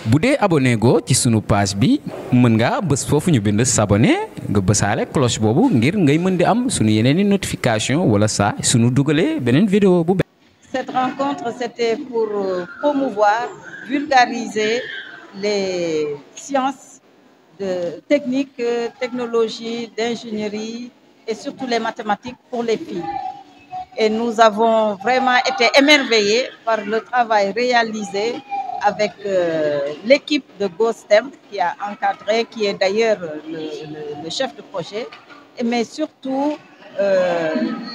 bu dee abonné go ci sunu page bi mën nga bës foofu ñu bind s'abonner nga bësaale cloche boobu ngir ngay mën di am sunu yeneen i notification wala saa sunu dugalee beneen vidéo bu bees. Cette rencontre, c'était pour promouvoir, vulgariser les sciences techniques, technologies, d'ingénierie et surtout les mathématiques pour les filles. Et nous avons vraiment été émerveillés par le travail réalisé avec l'équipe de GoSTEM qui a encadré, qui est d'ailleurs le chef de projet, mais surtout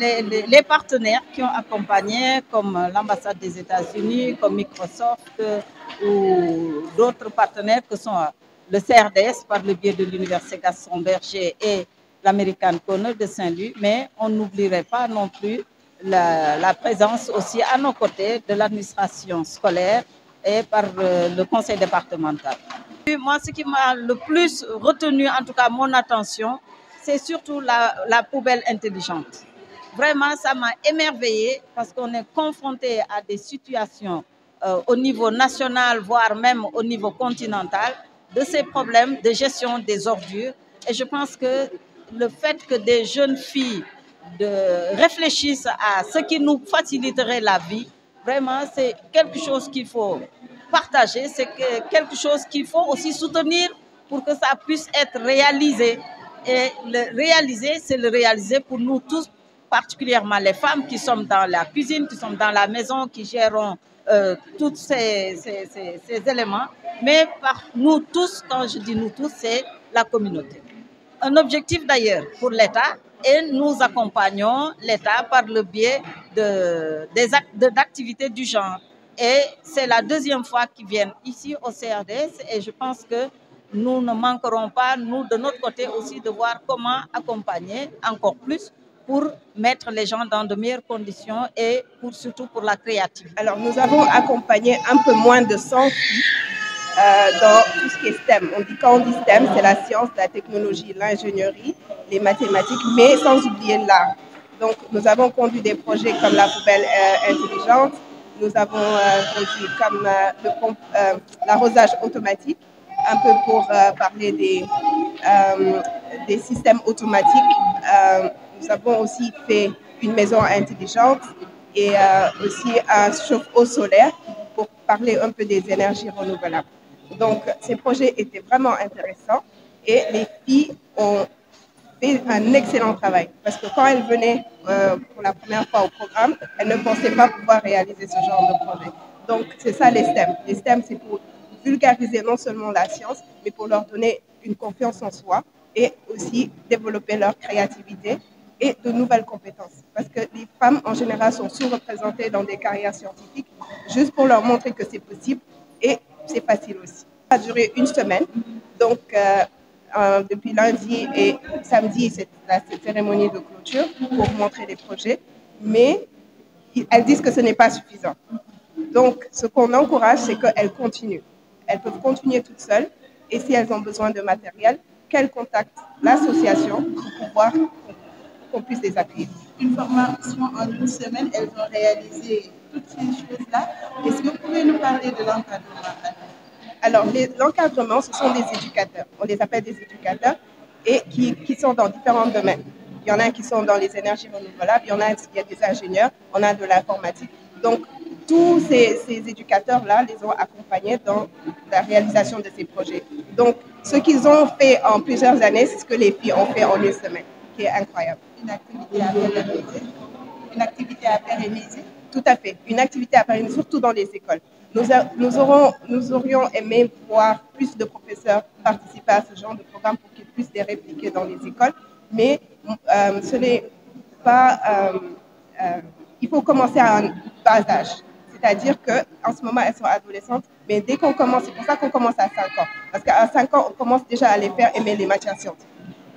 les partenaires qui ont accompagné, comme l'ambassade des États-Unis, comme Microsoft ou d'autres partenaires que sont le CRDS par le biais de l'Université Gaston Berger et l'American Corner de Saint-Louis, mais on n'oublierait pas non plus la présence aussi à nos côtés de l'administration scolaire et par le conseil départemental. Moi, ce qui m'a le plus retenu, en tout cas mon attention, c'est surtout la poubelle intelligente. Vraiment, ça m'a émerveillée parce qu'on est confronté à des situations au niveau national, voire même au niveau continental, de ces problèmes de gestion des ordures. Et je pense que le fait que des jeunes filles réfléchissent à ce qui nous faciliterait la vie, vraiment, c'est quelque chose qu'il faut partager, c'est quelque chose qu'il faut aussi soutenir pour que ça puisse être réalisé. Et le réaliser, c'est le réaliser pour nous tous, particulièrement les femmes qui sommes dans la cuisine, qui sont dans la maison, qui gèrent tous ces éléments. Mais par nous tous, quand je dis nous tous, c'est la communauté. Un objectif d'ailleurs pour l'État, et nous accompagnons l'État par le biais d'activités du genre. Et c'est la deuxième fois qu'ils viennent ici au CRDS et je pense que nous ne manquerons pas, nous, de notre côté aussi, de voir comment accompagner encore plus pour mettre les gens dans de meilleures conditions et surtout pour la créativité. Alors, nous avons accompagné un peu moins de 100 filles dans tout ce qui est STEM. Quand on dit STEM, c'est la science, la technologie, l'ingénierie, les mathématiques, mais sans oublier l'art. Donc, nous avons conduit des projets comme la poubelle intelligente, nous avons conduit comme l'arrosage automatique, un peu pour parler des systèmes automatiques. Nous avons aussi fait une maison intelligente et aussi un chauffe-eau solaire pour parler un peu des énergies renouvelables. Donc, ces projets étaient vraiment intéressants et les filles ont fait un excellent travail parce que quand elles venaient pour la première fois au programme, elles ne pensaient pas pouvoir réaliser ce genre de projet. Donc, c'est ça les STEM. Les STEM, c'est pour vulgariser non seulement la science, mais pour leur donner une confiance en soi et aussi développer leur créativité et de nouvelles compétences. Parce que les femmes, en général, sont sous-représentées dans des carrières scientifiques, juste pour leur montrer que c'est possible et c'est facile aussi. Ça a duré une semaine, donc depuis lundi et samedi, c'est la cérémonie de clôture pour montrer les projets, mais elles disent que ce n'est pas suffisant. Donc, ce qu'on encourage, c'est qu'elles continuent. Elles peuvent continuer toutes seules et si elles ont besoin de matériel, qu'elles contactent l'association pour pouvoir qu'on puisse les accueillir. Une formation en une semaine, elles ont réalisé toutes ces choses-là. Est-ce que vous pouvez nous parler de l'encadrement? Alors, l'encadrement, ce sont des éducateurs. On les appelle des éducateurs et qui sont dans différents domaines. Il y en a qui sont dans les énergies renouvelables, il y a des ingénieurs, on a de l'informatique. Donc, tous ces éducateurs-là les ont accompagnés dans la réalisation de ces projets. Donc, ce qu'ils ont fait en plusieurs années, c'est ce que les filles ont fait en une semaine, qui est incroyable. Une activité à pérenniser. Une activité à pérenniser. Tout à fait. Une activité à pérenniser, surtout dans les écoles. Nous aurions aimé voir plus de professeurs participer à ce genre de programme pour qu'ils puissent les répliquer dans les écoles, mais ce n'est pas... il faut commencer à un bas âge. C'est-à-dire qu'en ce moment, elles sont adolescentes, mais dès qu'on commence, c'est pour ça qu'on commence à 5 ans. Parce qu'à 5 ans, on commence déjà à les faire aimer les matières scientifiques.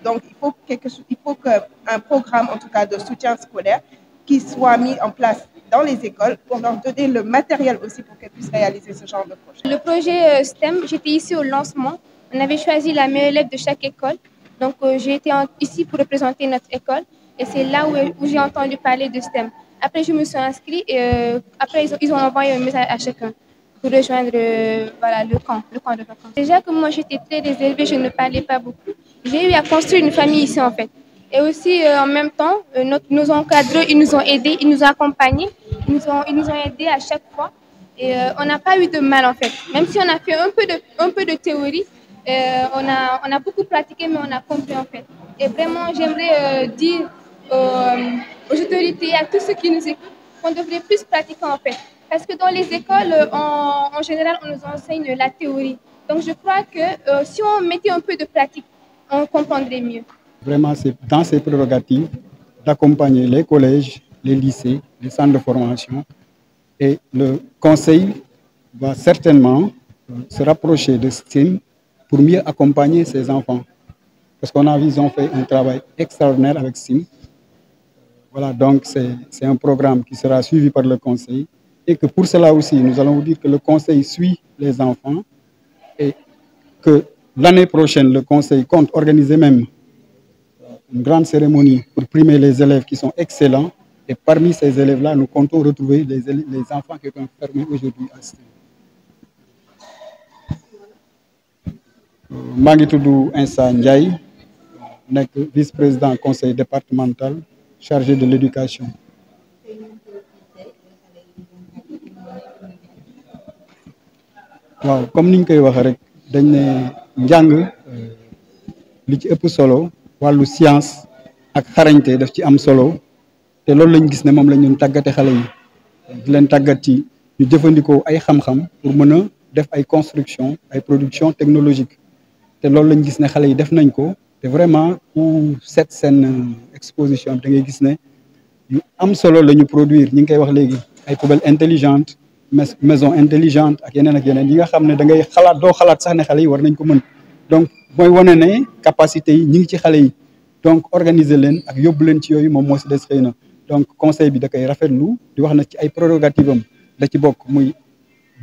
Donc, il faut qu'un programme, en tout cas, de soutien scolaire, qui soit mis en place dans les écoles pour leur donner le matériel aussi pour qu'elles puissent réaliser ce genre de projet. Le projet STEM, j'étais ici au lancement. On avait choisi la meilleure élève de chaque école. Donc, j'ai été ici pour représenter notre école. Et c'est là où j'ai entendu parler de STEM. Après, je me suis inscrite et après, ils ont envoyé un message à chacun. pour rejoindre voilà, le camp de vacances. Déjà que moi j'étais très réservée, je ne parlais pas beaucoup. J'ai eu à construire une famille ici en fait. Et aussi en même temps, nos encadreurs, ils nous ont aidés, ils nous ont accompagnés, ils nous ont aidés à chaque fois. Et on n'a pas eu de mal en fait. Même si on a fait un peu de théorie, on a beaucoup pratiqué, mais on a compris en fait. Et vraiment, j'aimerais dire aux autorités, à tous ceux qui nous écoutent, qu'on devrait plus pratiquer en fait. Parce que dans les écoles, en général, on nous enseigne la théorie. Donc je crois que si on mettait un peu de pratique, on comprendrait mieux. Vraiment, c'est dans ses prérogatives d'accompagner les collèges, les lycées, les centres de formation. Et le conseil va certainement se rapprocher de STEAM pour mieux accompagner ces enfants. Parce qu'on a vu, ils ont fait un travail extraordinaire avec STEAM. Voilà, donc c'est un programme qui sera suivi par le conseil. Et que pour cela aussi, nous allons vous dire que le conseil suit les enfants et que l'année prochaine, le conseil compte organiser même une grande cérémonie pour primer les élèves qui sont excellents. Et parmi ces élèves-là, nous comptons retrouver les enfants qui sont formés aujourd'hui à STEAM. maa ngi tudd Insa Ndiaye nekk vice-président conseil départemental chargé de l'éducation. waaw comme niñ koy waxee rek dañ ne njàng li ci ëpp solo wàllu science ak xarañte daf ci am solo te loolu lañ gis ne moom la ñu tàggate xale yi di leen tàggat ci ñu jëfandikoo ay xam-xam pour mën a def ay construction ay production technologique te loolu lañ gis ne xale yi def nañ ko te vraiment ku seet seen exposition da ngay gis ne yu am solo la ñu produire ñi ngi koy wax léegi ay poubelles intelligentes maison intelligente ak yeneen yi nga xam ne da ngay xalaat doo xalaat sax ne xale yi war nañ ko mën donc mooy wane ne capacité yi ñi ngi ci xale yi donc organiser leen ak yóbbu leen ci yooyu moom moo si des xëy na donc conseil bi da koy rafetlu di wax na ci ay prérogatives am da ci bokk muy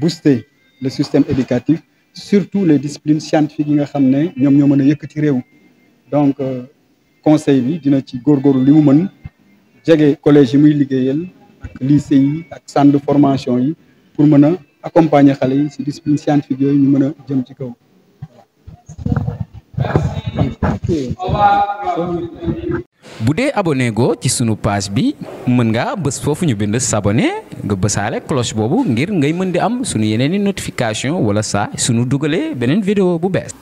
booster le système éducatif surtout les disciplines scientifiques yi nga xam ne ñoom ñoo mën a yëkkati réew donc conseil bi dina ci góorgóorlu li mu mën jege collège yi muy liggéeyal ak lycée yi ak centre de formation yi pour mën a accompagner xale yi ci discipline scientifique yooyu ñu mën a jëm ci kaw. bu dee abonné go ci sunu page bi mën nga bës foofu ñu bind s'abonner nga bësaale cloche boobu ngir ngay mën di am sunu yeneeni notification wala saa sunu dugalee beneen vidéo bu bees